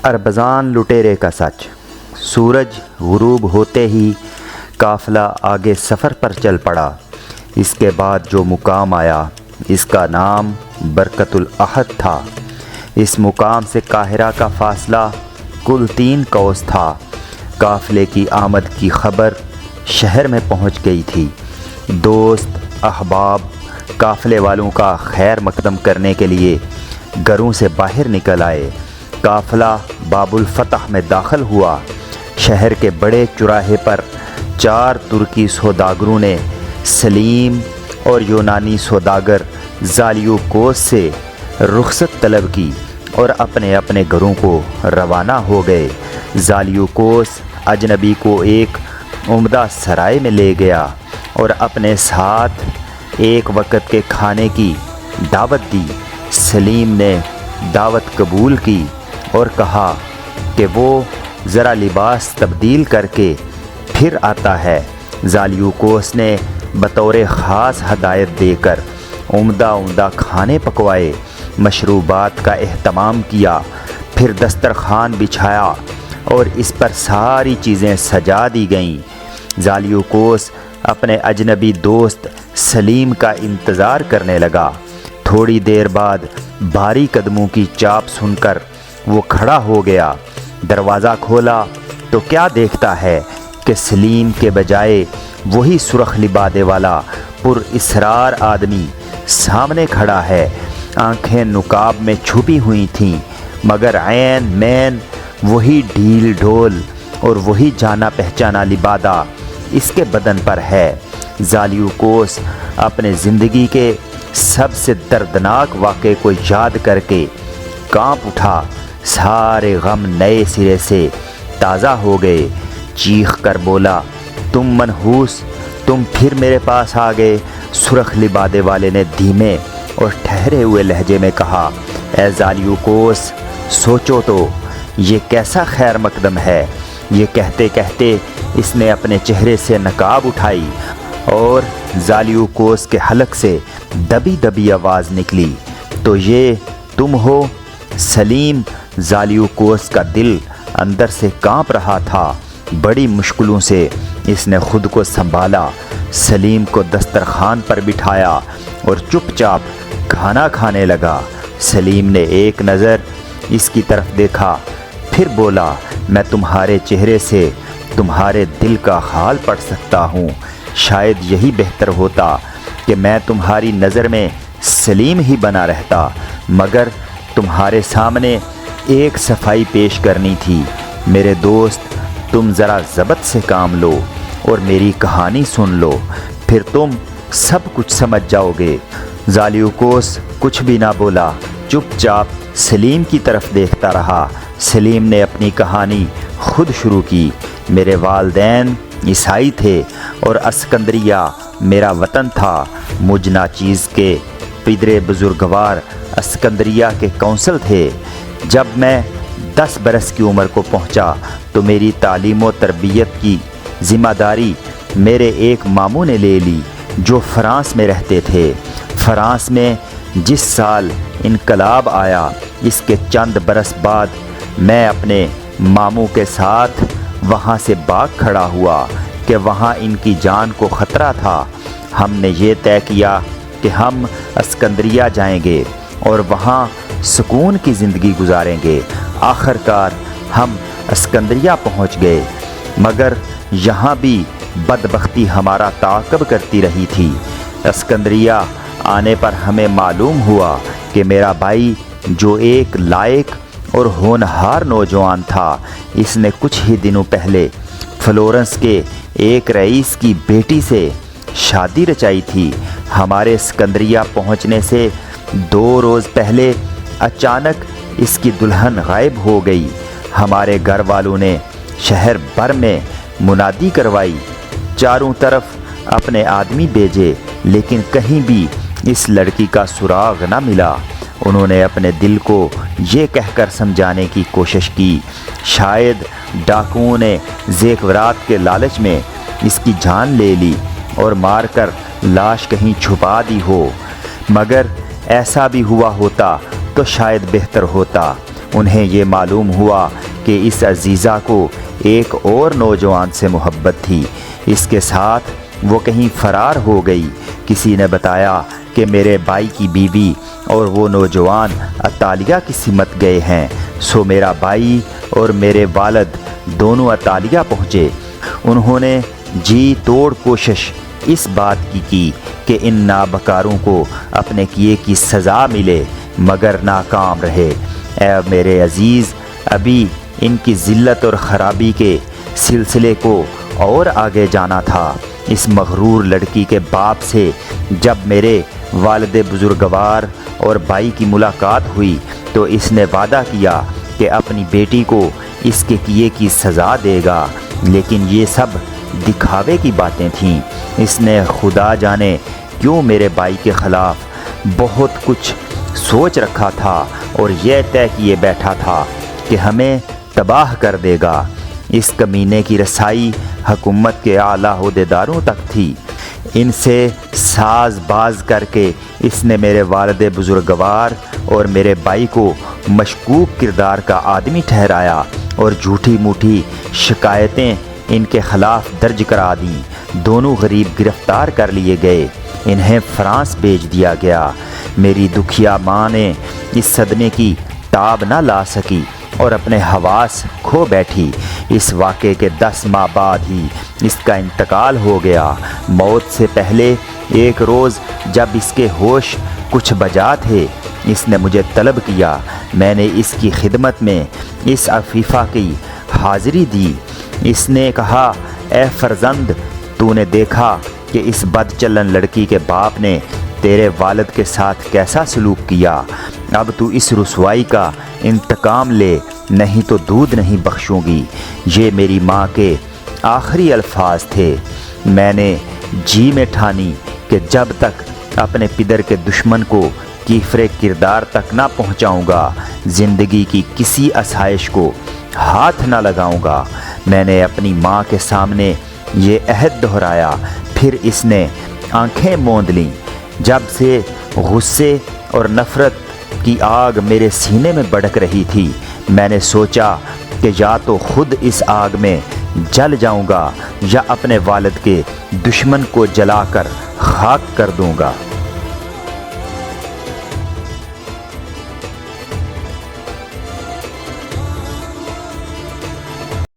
اربزان لٹیرے کا سچ۔ سورج غروب ہوتے ہی قافلہ آگے سفر پر چل پڑا۔ اس کے بعد جو مقام آیا اس کا نام برکت الاحد تھا۔ اس مقام سے قاہرہ کا فاصلہ کل 3 کوس تھا۔ قافلے کی آمد کی خبر شہر میں پہنچ گئی تھی۔ دوست احباب قافلے والوں کا خیر مقدم کرنے کے لیے گھروں سے باہر نکل آئے۔ قافلہ باب الفتح میں داخل ہوا۔ شہر کے بڑے چوراہے پر 4 ترکی سوداگروں نے سلیم اور یونانی سوداگر زالیوکوس سے رخصت طلب کی اور اپنے اپنے گھروں کو روانہ ہو گئے۔ زالیوکوس اجنبی کو ایک عمدہ سرائے میں لے گیا اور اپنے ساتھ ایک وقت کے کھانے کی دعوت دی۔ سلیم نے دعوت قبول کی اور کہا کہ وہ ذرا لباس تبدیل کر کے پھر آتا ہے۔ زالیوکوس نے بطور خاص ہدایت دے کر عمدہ کھانے پکوائے، مشروبات کا اہتمام کیا، پھر دسترخوان بچھایا اور اس پر ساری چیزیں سجا دی گئیں۔ زالیوکوس اپنے اجنبی دوست سلیم کا انتظار کرنے لگا۔ تھوڑی دیر بعد بھاری قدموں کی چاپ سن کر وہ کھڑا ہو گیا۔ دروازہ کھولا تو کیا دیکھتا ہے کہ سلیم کے بجائے وہی سرخ لبادے والا پر اسرار آدمی سامنے کھڑا ہے۔ آنکھیں نقاب میں چھپی ہوئی تھیں مگر عین مین وہی ڈھیل ڈھول اور وہی جانا پہچانا لبادہ اس کے بدن پر ہے۔ زالیوکوس اپنے زندگی کے سب سے دردناک واقعے کو یاد کر کے کانپ اٹھا۔ سارے غم نئے سرے سے تازہ ہو گئے۔ چیخ کر بولا، تم منحوس، تم پھر میرے پاس آ گئے۔ سرخ لبادے والے نے دھیمے اور ٹھہرے ہوئے لہجے میں کہا، اے زالیوکوس، سوچو تو یہ کیسا خیر مقدم ہے۔ یہ کہتے کہتے اس نے اپنے چہرے سے نقاب اٹھائی اور زالیوکوس کے حلق سے دبی دبی آواز نکلی، تو یہ تم ہو؟ سلیم زالیوکوس کا دل اندر سے کانپ رہا تھا۔ بڑی مشکلوں سے اس نے خود کو سنبھالا، سلیم کو دسترخوان پر بٹھایا اور چپ چاپ کھانا کھانے لگا۔ سلیم نے ایک نظر اس کی طرف دیکھا، پھر بولا، میں تمہارے چہرے سے تمہارے دل کا حال پڑھ سکتا ہوں۔ شاید یہی بہتر ہوتا کہ میں تمہاری نظر میں سلیم ہی بنا رہتا، مگر تمہارے سامنے ایک صفائی پیش کرنی تھی۔ میرے دوست، تم ذرا ضبط سے کام لو اور میری کہانی سن لو، پھر تم سب کچھ سمجھ جاؤ گے۔ زالیوکوس کچھ بھی نہ بولا، چپ چاپ سلیم کی طرف دیکھتا رہا۔ سلیم نے اپنی کہانی خود شروع کی۔ میرے والدین عیسائی تھے اور اسکندریہ میرا وطن تھا۔ مجھ ناچیز کے پدر بزرگوار اسکندریہ کے کونسل تھے۔ جب میں 10 برس کی عمر کو پہنچا تو میری تعلیم و تربیت کی ذمہ داری میرے ایک ماموں نے لے لی جو فرانس میں رہتے تھے۔ فرانس میں جس سال انقلاب آیا اس کے چند برس بعد میں اپنے ماموں کے ساتھ وہاں سے بھاگ کھڑا ہوا کہ وہاں ان کی جان کو خطرہ تھا۔ ہم نے یہ طے کیا کہ ہم اسکندریہ جائیں گے اور وہاں سکون کی زندگی گزاریں گے۔ آخر کار ہم اسکندریہ پہنچ گئے، مگر یہاں بھی بدبختی ہمارا تعاقب کرتی رہی تھی۔ اسکندریہ آنے پر ہمیں معلوم ہوا کہ میرا بھائی جو ایک لائق اور ہونہار نوجوان تھا، اس نے کچھ ہی دنوں پہلے فلورنس کے ایک رئیس کی بیٹی سے شادی رچائی تھی۔ ہمارے اسکندریہ پہنچنے سے 2 روز پہلے اچانک اس کی دلہن غائب ہو گئی۔ ہمارے گھر والوں نے شہر بھر میں منادی کروائی، چاروں طرف اپنے آدمی بھیجے، لیکن کہیں بھی اس لڑکی کا سراغ نہ ملا۔ انہوں نے اپنے دل کو یہ کہہ کر سمجھانے کی کوشش کی، شاید ڈاکوؤں نے زیورات کے لالچ میں اس کی جان لے لی اور مار کر لاش کہیں چھپا دی ہو، مگر ایسا بھی ہوا ہوتا تو شاید بہتر ہوتا۔ انہیں یہ معلوم ہوا کہ اس عزیزہ کو ایک اور نوجوان سے محبت تھی، اس کے ساتھ وہ کہیں فرار ہو گئی۔ کسی نے بتایا کہ میرے بھائی کی بیوی اور وہ نوجوان اطالیہ کی سمت گئے ہیں، سو میرا بھائی اور میرے والد دونوں اطالیہ پہنچے۔ انہوں نے جی توڑ کوشش اس بات کی کہ ان نابکاروں کو اپنے کیے کی سزا ملے، مگر ناکام رہے۔ اے میرے عزیز، ابھی ان کی ذلت اور خرابی کے سلسلے کو اور آگے جانا تھا۔ اس مغرور لڑکی کے باپ سے جب میرے والد بزرگوار اور بھائی کی ملاقات ہوئی تو اس نے وعدہ کیا کہ اپنی بیٹی کو اس کے کیے کی سزا دے گا، لیکن یہ سب دکھاوے کی باتیں تھیں۔ اس نے خدا جانے کیوں میرے بھائی کے خلاف بہت کچھ سوچ رکھا تھا اور یہ طے کیے بیٹھا تھا کہ ہمیں تباہ کر دے گا۔ اس کمینے کی رسائی حکومت کے اعلیٰ عہدیداروں تک تھی۔ ان سے ساز باز کر کے اس نے میرے والد بزرگوار اور میرے بھائی کو مشکوک کردار کا آدمی ٹھہرایا اور جھوٹی موٹی شکایتیں ان کے خلاف درج کرا دیں۔ دونوں غریب گرفتار کر لیے گئے، انہیں فرانس بھیج دیا گیا۔ میری دکھیا ماں نے اس صدمے کی تاب نہ لا سکی اور اپنے حواس کھو بیٹھی۔ اس واقعے کے 10 ماہ بعد ہی اس کا انتقال ہو گیا۔ موت سے پہلے ایک روز جب اس کے ہوش کچھ بجا تھے، اس نے مجھے طلب کیا۔ میں نے اس کی خدمت میں اس عفیفہ کی حاضری دی۔ اس نے کہا، اے فرزند، تو نے دیکھا کہ اس بد چلن لڑکی کے باپ نے تیرے والد کے ساتھ کیسا سلوک کیا۔ اب تو اس رسوائی کا انتقام لے، نہیں تو دودھ نہیں بخشوں گی۔ یہ میری ماں کے آخری الفاظ تھے۔ میں نے جی میں ٹھانی کہ جب تک اپنے پدر کے دشمن کو کیفر کردار تک نہ پہنچاؤں گا، زندگی کی کسی آسائش کو ہاتھ نہ لگاؤں گا۔ میں نے اپنی ماں کے سامنے یہ عہد دہرایا، پھر اس نے آنکھیں موند لیں۔ جب سے غصے اور نفرت کی آگ میرے سینے میں بھڑک رہی تھی، میں نے سوچا کہ یا تو خود اس آگ میں جل جاؤں گا یا اپنے والد کے دشمن کو جلا کر خاک کر دوں گا۔